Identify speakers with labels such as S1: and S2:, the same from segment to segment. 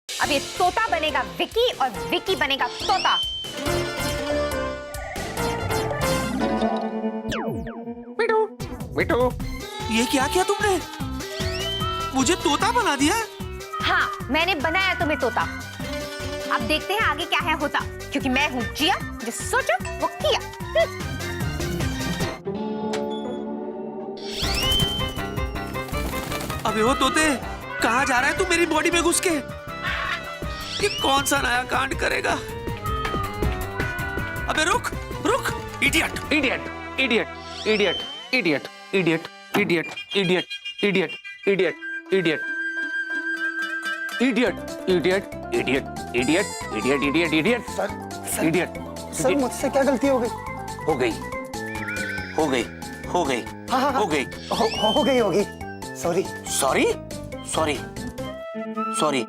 S1: अब ये तोता बनेगा विकी और विकी बनेगा तोता।
S2: बिटू, बिटू,
S3: ये क्या किया तुमने? मुझे तोता बना दिया?
S1: हाँ, मैंने बनाया तुम्हें तोता। अब देखते हैं आगे क्या है होता, क्योंकि मैं हूँ जिया, जो सोचा वो किया।
S3: अबे वो तोते, कहाँ जा रहा है तू मेरी बॉडी में घुस के? ये कौन सा नया कांड करेगा? अबे रुक, रुक, idiot,
S2: idiot, idiot, idiot, idiot, idiot, idiot, idiot, idiot, idiot, idiot, idiot, idiot, idiot, idiot, idiot, idiot, idiot,
S4: sir
S2: idiot.
S4: Sir मुझसे क्या गलती हो गई?
S2: हो गई, हो गई, हो गई,
S4: हाँ,
S2: हो गई।
S4: हो गई होगी। Sorry
S2: sorry, sorry, sorry,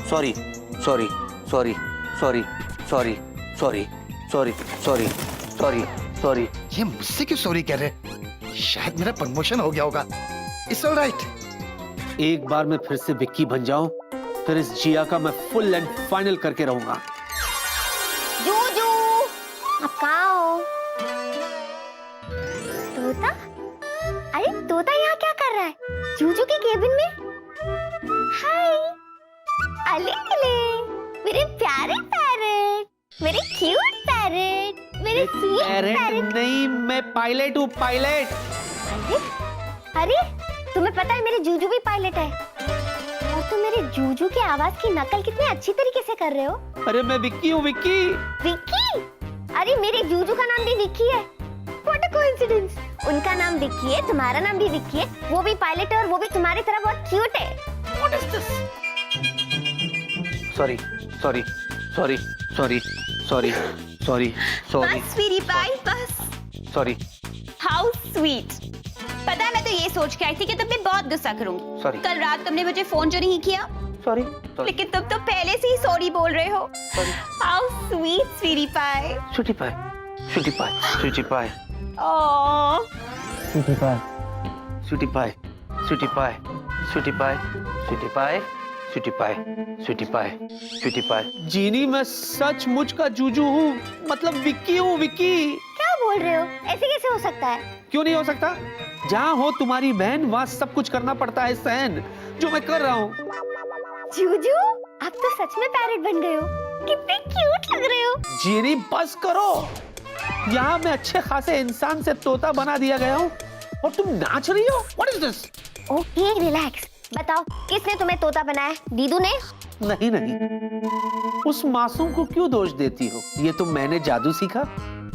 S2: sorry, sorry, sorry, sorry, sorry, sorry, sorry, sorry, sorry, sorry.
S4: ये मुझसे क्यों सॉरी कह रहे? शायद मेरा प्रमोशन हो गया होगा। It's alright.
S5: एक बार मैं फिर से विक्की बन जाऊं, फिर इस जिया का मैं फुल एंड फाइनल करके रहूंगा।
S1: जूजू, आप कहाँ हो? तोता? अरे तोता यहाँ क्या कर रहा है? जूजू के केबिन में? हाय, अले अले, मेरे प्यारे पैरेट, मेरे क्यूट पैरेट, मेरे स्वीट पैरेट।
S5: नहीं, मैं पायलट हूँ, पायलट।
S1: अरे, अरे, तुम्हें पता है मेरे जूजू भी पायलट है। और तुम मेरे जूजू की आवाज की नकल कितने अच्छी तरीके से कर रहे हो।
S5: अरे मैं विक्की हूँ, विक्की।
S1: विक्की? अरे मेरे जूजू का नाम भी विक्की है। What a coincidence! उनका नाम विक्की है, तुम्हारा नाम भी विक्की है, वो भी पायलट है और वो भी तुम्हारी तरह बहुत क्यूट है। What is this?
S5: Sorry, sorry, sorry, sorry, sorry, sorry, sorry,
S1: बस स्वीटी पाई, बस।
S5: Sorry,
S1: How sweet! पता है मैं तो ये सोच के आई थी कि तुम पे बहुत गुस्सा करूंगी।
S5: Sorry.
S1: कल रात तुमने मुझे फोन जो नहीं किया,
S5: सॉरी,
S1: लेकिन तुम तो पहले से ही सॉरी बोल रहे हो। How sweet, Sweety pi.
S5: Sweety pi, Sweety pi, Sweety pi,
S1: Oh.
S5: Sweety पाई, स्वीटी पाई, स्वीटी पाई, स्वीटी पाई, स्वीटी पाई, स्वीटी पाई, स्वीटी पाई, स्वीटी पाई। जीनी, मैं सचमुच का जूजू हूँ, मतलब विक्की हूँ, विक्की।
S1: क्या बोल रहे हो? ऐसे कैसे हो सकता है?
S5: क्यों नहीं हो सकता? जहाँ हो तुम्हारी बहन, वहाँ सब कुछ करना पड़ता है सहन, जो मैं कर रहा हूँ।
S1: जूजू, आप तो सच में पैरेट बन गए हो। कितने क्यूट लग रहे हो।
S5: जीनी, बस करो। यहाँ मैं अच्छे खासे इंसान से तोता बना दिया गया हूँ और तुम नाच रही हो? What is this?
S1: Okay, relax. बताओ, किसने तुम्हें तोता बनाया? दीदू ने?
S5: नहीं नहीं, उस मासूम को क्यों दोष देती हो? ये तो मैंने जादू सीखा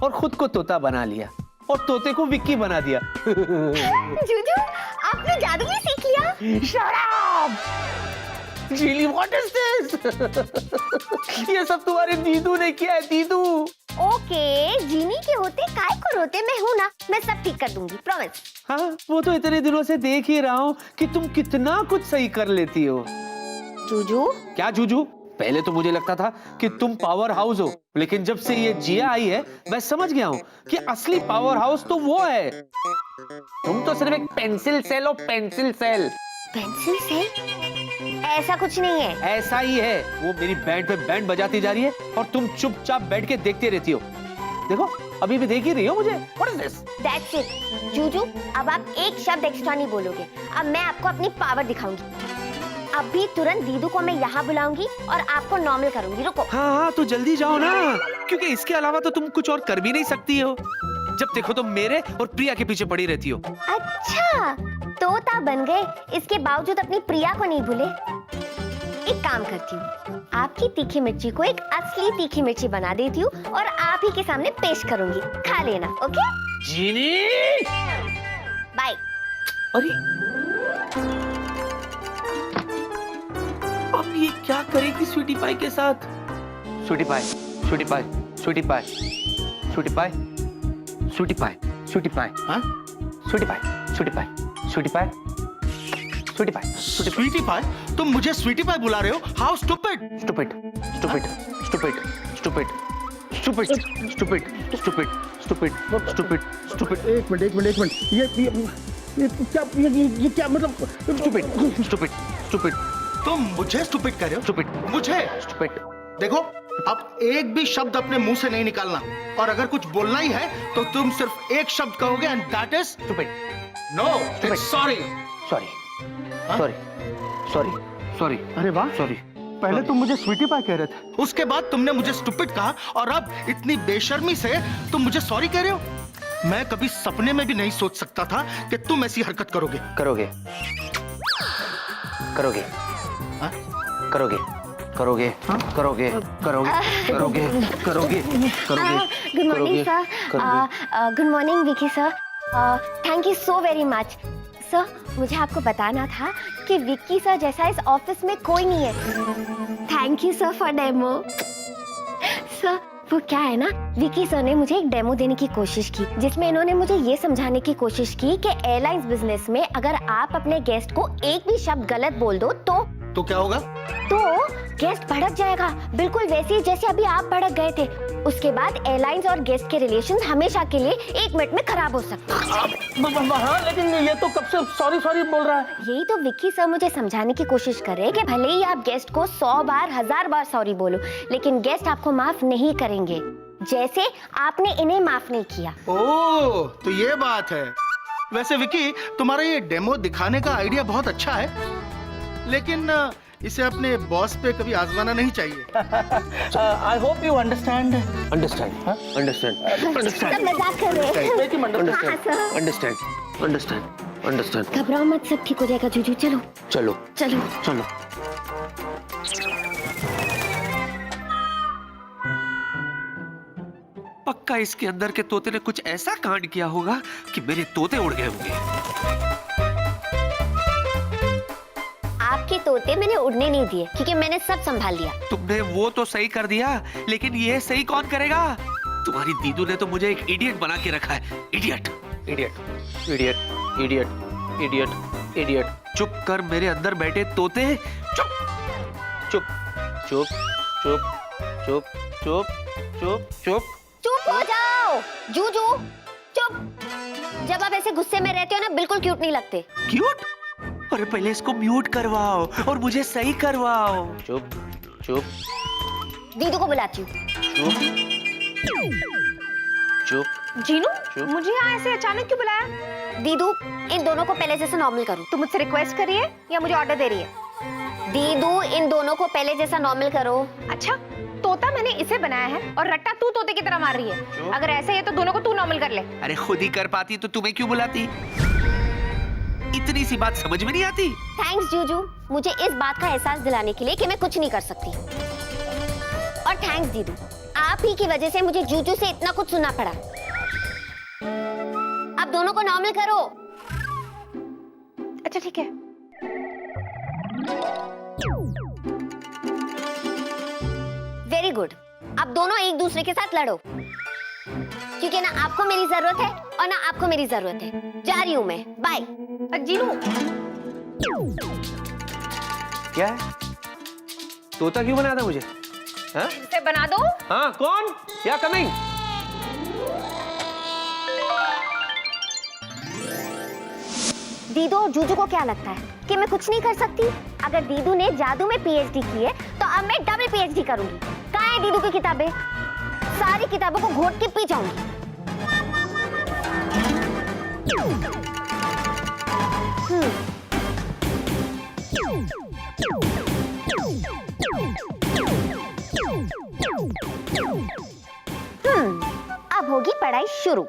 S5: और खुद को तोता बना लिया और तोते को विक्की बना दिया।
S1: जूजू, आपने जादू भी सीख लिया?
S5: Shut up! Really, what is this? ये सब तुम्हारे दीदू ने किया है, दीदू।
S1: ओके, जीनी के होते काय को रोते, मैं हूँ ना, मैं सब ठीक कर दूंगी, प्रॉमिस।
S5: हाँ, वो तो इतने दिनों से देख ही रहा हूँ कि तुम कितना कुछ सही कर लेती हो।
S1: जूजू?
S5: क्या जूजू? पहले तो मुझे लगता था कि तुम पावर हाउस हो, लेकिन जब से ये जिया आई है, मैं समझ गया हूँ कि असली पावर हाउस तो वो है। तुम तो सिर्फ एक पेंसिल सेल हो, पेंसिल सेल।
S1: पेंसिल से? ऐसा कुछ नहीं है।
S5: ऐसा ही है। वो मेरी बैंड पे बैंड बजाती जा रही है और तुम चुपचाप बैठ के देखते रहती हो। देखो, अभी भी देख ही रही हो मुझे। What is this?
S1: That's it. Juju, अब आप एक शब्द एक्स्ट्रा नहीं बोलोगे। अब मैं आपको अपनी पावर दिखाऊंगी। अभी तुरंत दीदू को मैं यहाँ बुलाऊंगी और आपको नॉर्मल करूंगी। रुको।
S3: हाँ हाँ, तो जल्दी जाओ ना, क्योंकि इसके अलावा तो तुम कुछ और कर भी नहीं सकती हो। जब देखो तो मेरे और प्रिया के पीछे पड़ी रहती हो।
S1: अच्छा, तोता बन गए, इसके बावजूद अपनी प्रिया को नहीं भूले। एक काम करती हूँ, आपकी तीखी मिर्ची को एक असली तीखी मिर्ची बना देती हूँ और आप ही के सामने पेश करूंगी। खा लेना, ओके?
S5: जीनी!
S1: बाय।
S5: अरे, अब ये क्या करेगी स्वीटी पाई के साथ? स्वीटी पाई, स्वीटी पाई, स्वीटी पाई, स्वीटी पाई, स्वीटी पाई, स्वीटी पाई, हाँ? स्वीटी पाई, स्वीटी पाई, स्वीटी पाई, स्वीटी पाई,
S4: स्वीटी पाई? तुम मुझे स्वीटी पाई बुला रहे हो? How stupid!
S5: Stupid, stupid, stupid, stupid, stupid, stupid, stupid, stupid, stupid, stupid.
S4: एक मिनट,
S5: ये क्या मतलब?
S2: स्टूपिड स्टूपिड स्टूपिड
S4: तुम मुझे स्टूपिड कह रहे हो?
S2: स्टूपिड
S4: मुझे?
S2: स्टूपिड
S4: देखो, अब एक भी शब्द अपने मुंह से नहीं निकालना, और अगर कुछ बोलना ही है तो तुम सिर्फ एक शब्द कहोगे, and that is
S2: stupid
S4: no, it's sorry.
S2: Sorry sorry sorry sorry
S5: अरे वाह,
S2: सॉरी।
S5: पहले तुम मुझे स्वीटी पाई कह रहे थे।
S4: उसके बाद तुमने मुझे स्टूपिड कहा, और अब इतनी बेशर्मी से तुम मुझे सॉरी कह रहे हो? मैं कभी सपने में भी नहीं सोच सकता था कि तुम ऐसी हरकत करोगे।
S2: करोगे करोगे
S4: हाँ?
S2: करोगे करोगे करोगे करोगे करोगे करोगे करोगे
S1: good morning sir, good morning Vicky sir, thank you so very much sir. मुझे आपको बताना था कि विक्की सर जैसा इस ऑफिस में कोई नहीं है। Thank you sir for demo. Sir वो क्या है ना, विकी सर ने मुझे एक डेमो देने की कोशिश की, जिसमें इन्होंने मुझे ये समझाने की कोशिश की कि एयरलाइंस बिजनेस में अगर आप अपने गेस्ट को एक भी शब्द गलत बोल दो
S4: तो क्या होगा?
S1: तो गेस्ट भड़क जाएगा, बिल्कुल वैसे ही जैसे अभी आप भड़क गए थे। उसके बाद एयरलाइंस और गेस्ट के रिलेशंस हमेशा के लिए 1 मिनट में खराब हो सकते हैं।
S5: हाँ, लेकिन ये तो कब से सॉरी सॉरी बोल रहा है।
S1: यही तो विक्की सर मुझे समझाने की कोशिश कर रहे हैं कि भले ही आप गेस्ट को 100 बार 1000 बार सॉरी बोलो, लेकिन गेस्ट आपको माफ नहीं करेंगे, जैसे आपने इन्हें माफ नहीं किया।
S4: ओह, तो ये बात है। वैसे विकी, तुम्हारा ये डेमो दिखाने का आइडिया बहुत अच्छा है, लेकिन इसे अपने बॉस पे कभी आजमाना नहीं चाहिए।
S5: I hope you understand.
S2: Understand understand
S1: सब मजाक कर रहे हैं।
S2: Understand understand understand.
S1: घबराओ मत, सब ठीक हो जाएगा। जूजू चलो
S2: चलो
S1: चलो।
S2: चलो।
S3: पक्का इसके अंदर के तोते ने कुछ ऐसा कांड किया होगा कि मेरे तोते उड़ गए होंगे।
S1: आपके तोते मैंने उड़ने नहीं दिए, क्योंकि मैंने सब संभाल लिया।
S3: तुमने वो तो सही कर दिया, लेकिन ये सही कौन करेगा? तुम्हारी दीदू ने तो मुझे एक इडियट बना के रखा है। Idiot
S2: idiot idiot idiot idiot idiot.
S3: चुप कर मेरे अंदर बैठे तोते, चुप
S2: चुप चुप चुप चुप चुप चुप चुप।
S1: चुप हो जाओ जूजू, चुप। जब आप ऐसे गुस्से में रहते हो ना, बिल्कुल क्यूट नहीं लगते।
S3: क्यूट? अरे पहले इसको म्यूट करवाओ और मुझे सही करवाओ।
S2: चुप चुप
S1: दीदू को बुलाती हूँ।
S2: चुप चुप।
S6: जीनू,
S2: चुप।
S6: मुझे यहाँ ऐसे अचानक क्यों बुलाया?
S1: दीदू, इन दोनों को पहले जैसा नॉर्मल करो।
S6: तुम मुझसे रिक्वेस्ट कर रही है या मुझे ऑर्डर दे रही है?
S1: दीदू, इन दोनों को पहले जैसा नॉर्मल करो।
S6: अच्छा, तोता मैंने इसे बनाया है और रट्टा तू तोते की तरह मार रही है। अगर ऐसे है तो दोनों को तू नॉर्मल कर ले।
S3: अरे खुद ही कर पाती तो तुम्हें क्यों बुलाती? इतनी सी बात समझ में नहीं आती?
S1: थैंक्स जूजू, मुझे इस बात का एहसास दिलाने के लिए कि मैं कुछ नहीं कर सकती। और थैंक्स दीदू, आप ही की वजह से मुझे जूजू से इतना कुछ सुनना पड़ा। अब दोनों को नॉर्मल करो।
S6: अच्छा ठीक है।
S1: Very good. अब दोनों एक दूसरे के साथ लड़ो, क्योंकि ना आपको मेरी जरूरत है और ना आपको मेरी जरूरत है। जा रही हूं मैं, बाय।
S6: जीनू,
S2: क्या है? तोता क्यों बनाया था मुझे? हाँ?
S6: इसे बना दो।
S2: हाँ, कौन? क्या कमिंग?
S1: दीदू और जूजू को क्या लगता है कि मैं कुछ नहीं कर सकती? अगर दीदू ने जादू में पीएचडी की है, तो अब मैं डबल पीएचडी करूंगी। कहाँ है दीदू की किताबें? सारी किताबों को घोट के पी जाऊंगी। अब होगी पढ़ाई शुरू।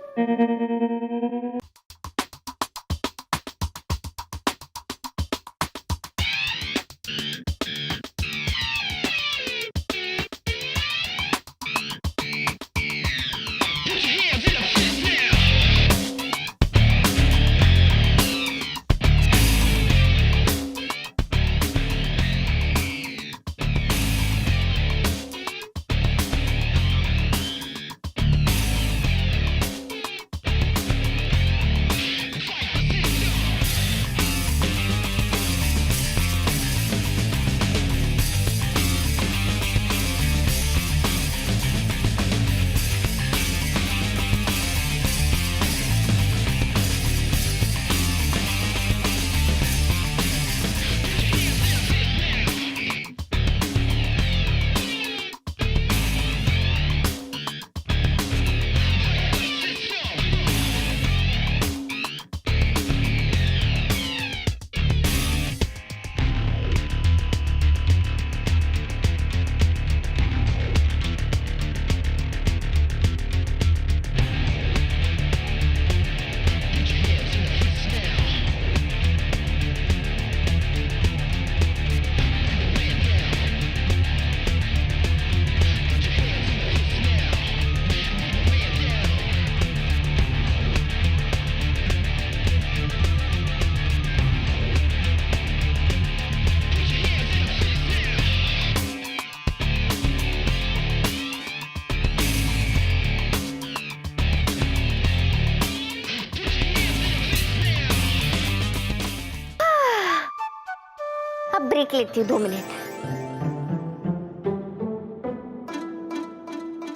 S1: अब ब्रेक लेती हूँ 2 मिनट।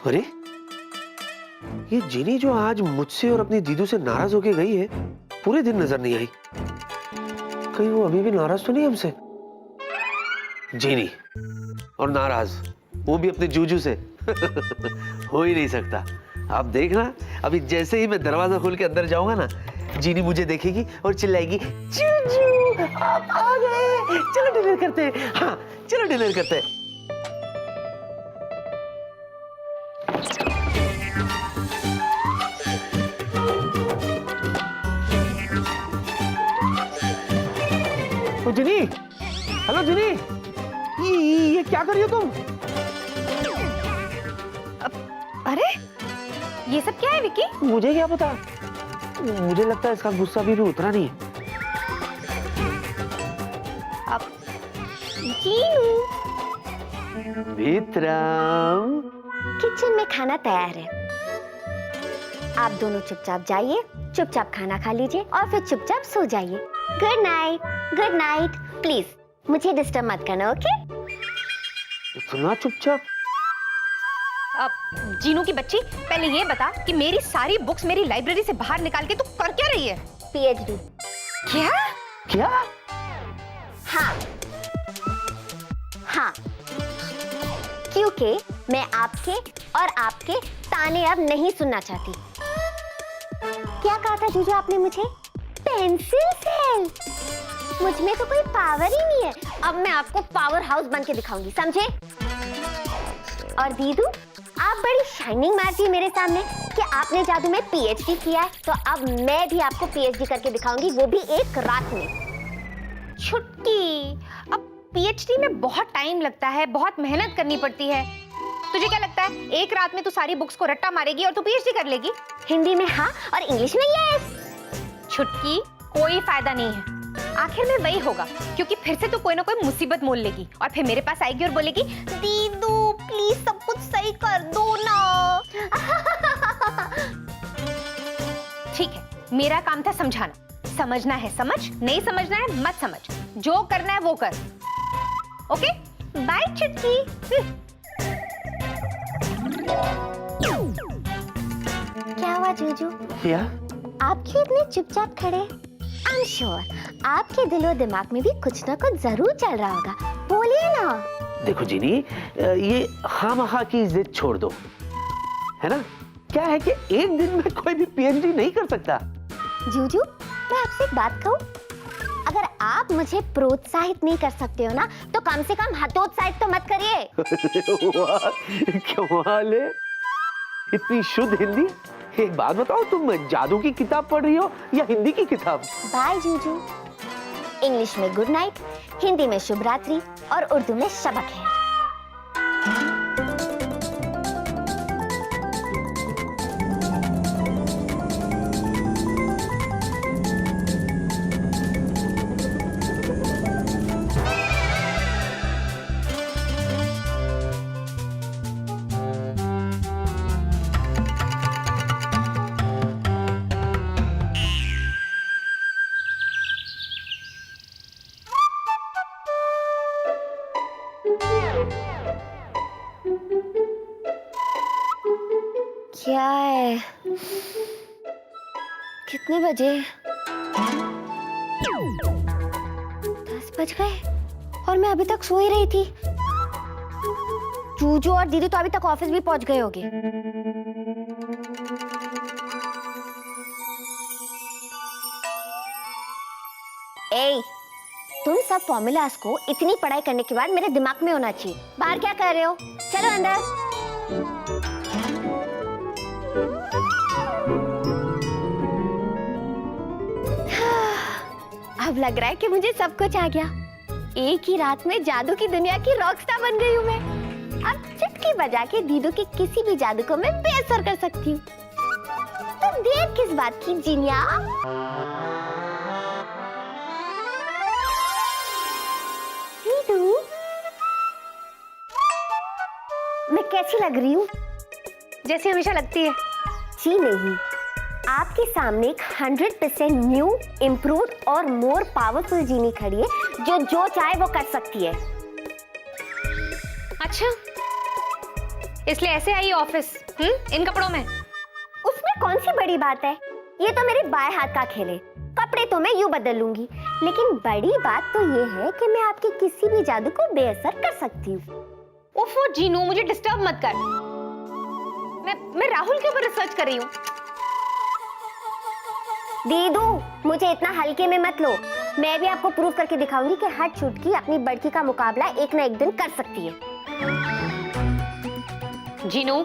S5: अरे ये जीनी जो आज मुझसे और अपनी दीदू से नाराज होके गई है, पूरे दिन नजर नहीं आई। कहीं वो अभी भी नाराज तो नहीं हमसे? जीनी और नाराज, वो भी अपने जूजू से। हो ही नहीं सकता। आप देखना, अभी जैसे ही मैं दरवाजा खोल के अंदर जाऊंगा ना, जीनी मुझे देखेगी और चिल्लाएगी, जूजू आप आ गए, चलो डिनर करते हैं। हाँ चलो डिनर करते हैं। ओ जिनी, हेलो जिनी, ये क्या कर रही हो तुम?
S6: अरे ये सब क्या है विकी?
S5: मुझे क्या पता, मुझे लगता है इसका गुस्सा भी उतरा नहीं है।
S6: अब जीनू,
S5: विक्रम,
S1: किचन में खाना तैयार है। आप दोनों चुपचाप जाइए, चुपचाप खाना खा लीजिए और फिर चुपचाप सो जाइए। Good night, good night. Please मुझे डिस्टर्ब मत करना, ओके?
S5: इतना चुपचाप?
S6: अब जीनू की बच्ची, पहले ये बता कि मेरी सारी बुक्स मेरी लाइब्रेरी से बाहर निकाल के तू कर क्या रही है?
S1: PhD।
S6: क्या?
S5: क्या?
S1: हाँ हाँ, क्योंकि मैं आपके और आपके ताने अब नहीं सुनना चाहती। क्या कहा था जीजू आपने मुझे? Pencil cell. मुझ में तो कोई पावर ही नहीं है। अब मैं आपको पावर हाउस बन के दिखाऊंगी, समझे? और दीदू, आप बड़ी शाइनिंग मारती है मेरे सामने कि आपने जादू में PhD किया है, तो अब मैं भी आपको PhD करके दिखाऊंगी, वो भी एक रात में।
S6: छुटकी, अब PhD में बहुत टाइम लगता है, बहुत मेहनत करनी पड़ती है। तुझे क्या लगता है एक रात में तू सारी बुक्स को रट्टा मारेगी और तू PhD कर लेगी?
S1: हिंदी में हाँ और इंग्लिश में यस।
S6: छुटकी, कोई फायदा नहीं है। आखिर में वही होगा, क्योंकि फिर से तू कोई ना कोई मुसीबत मोल लेगी और फिर मेरे पास आएगी और बोलेगी, दीदू प्लीज सब कुछ सही कर दो ना। ठीक है, मेरा काम था समझाना। समझना है समझ, नहीं समझना है मत समझ। जो करना है वो कर। ओके, बाय छुटकी।
S1: क्या हुआ जीजू?
S5: क्या?
S1: आप क्यों इतने चुपचाप खड़े? आई एम श्योर आपके दिलो दिमाग में भी कुछ ना कुछ जरूर चल रहा होगा, बोलिए ना।
S5: देखो जीनी, ये खामखा की जिद छोड़ दो, है ना? क्या है कि एक दिन में कोई भी PhD नहीं कर सकता।
S1: जीजू, मैं आपसे एक बात कहूं? अगर आप मुझे प्रोत्साहित नहीं कर सकते हो ना, तो कम से कम हतोत्साहित तो मत करिए।
S5: वाह, कमाल है, इतनी शुद्ध हिंदी। एक बात बताओ, तुम जादू की किताब पढ़ रही हो या हिंदी की किताब?
S1: बाय जीजू। इंग्लिश में गुड नाइट, हिंदी में शुभ रात्रि और उर्दू में शबक है। क्या है? कितने बजे? 10 बज गए और मैं अभी तक सो ही रही थी। जूजू और दीदी तो अभी तक ऑफिस भी पहुंच गए होंगे। ए, तुम सब फॉर्मूलाज को इतनी पढ़ाई करने के बाद मेरे दिमाग में होना चाहिए। बाहर क्या कर रहे हो? चलो अंदर। अब लग रहा है कि मुझे सब कुछ आ गया। एक ही रात में जादू की दुनिया की रॉकस्टार बन गई हूँ मैं। अब चुटकी बजा के दीदू के किसी भी जादू को मैं बेअसर कर सकती हूँ। तो देर किस बात की जिनिया? दीदू, मैं कैसी लग रही हूँ?
S6: जैसी हमेशा लगती है।
S1: जी नहीं, आपके सामने एक 100% न्यू, इम्प्रूव्ड और मोर पावरफुल जीनी खड़ी है जो चाहे वो कर सकती है।
S6: अच्छा, इसलिए ऐसे आई ऑफिस इन कपड़ों में?
S1: उसमें कौन सी बड़ी बात है, ये तो मेरे बाएं हाथ का खेल है। कपड़े तो मैं यूं बदल लूंगी, लेकिन बड़ी बात तो ये है कि मैं आपके किसी भी जादू को बेअसर कर सकती हूँ।
S6: ओफो जीनू, मुझे डिस्टर्ब मत कर। मैं राहुल के ऊपर रिसर्च कर रही हूँ।
S1: दीदू, मुझे इतना हल्के में मत लो। मैं भी आपको प्रूव करके दिखाऊंगी कि हर छुटकी अपनी बड़की का मुकाबला एक ना एक दिन कर सकती है।
S6: जीनू,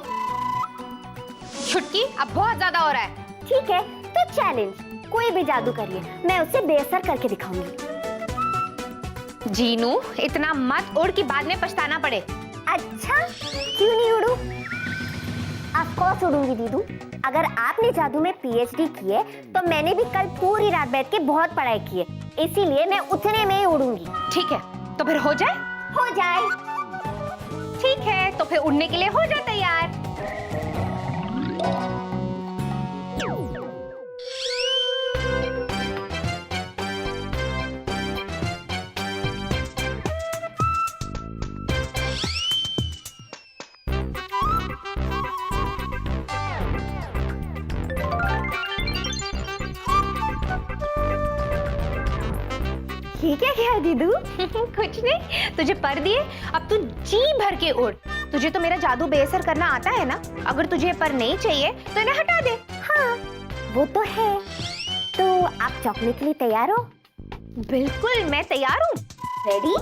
S6: छुटकी अब बहुत ज्यादा हो रहा है।
S1: ठीक है, तो चैलेंज, कोई भी जादू करिए, मैं उसे बेअसर करके दिखाऊंगी।
S6: जीनू, इतना मत उड़ कि बाद में पछताना पड़े।
S1: अच्छा, क्यों नहीं उड़ू? Of course उड़ूंगी दीदू। अगर आपने जादू में पीएचडी की है, तो मैंने भी कल पूरी रात बैठ के बहुत पढ़ाई की है, इसीलिए मैं उतने में ही उड़ूंगी।
S6: ठीक है, तो फिर हो जाए?
S1: हो जाए।
S6: ठीक है, तो फिर उड़ने के लिए हो जाए तैयार।
S1: ये क्या किया दीदू?
S6: कुछ नहीं, तुझे पर दिए, अब तू जी भर के उड़। तुझे तो मेरा जादू बेअसर करना आता है ना। अगर तुझे पर नहीं चाहिए तो इन्हें हटा दे।
S1: हाँ, वो तो है। तो आप चौंकने के लिए तैयार हो?
S6: बिल्कुल, मैं तैयार हूँ।
S1: Ready?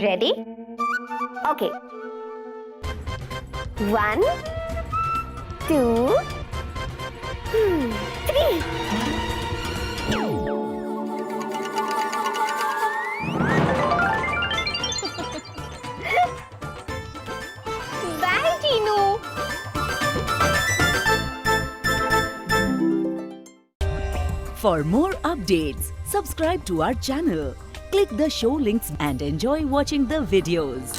S6: Ready?
S1: Okay. 1 2 3।
S6: Bye Jeenu.
S7: For more updates, subscribe to our channel, click the show links and enjoy watching the videos.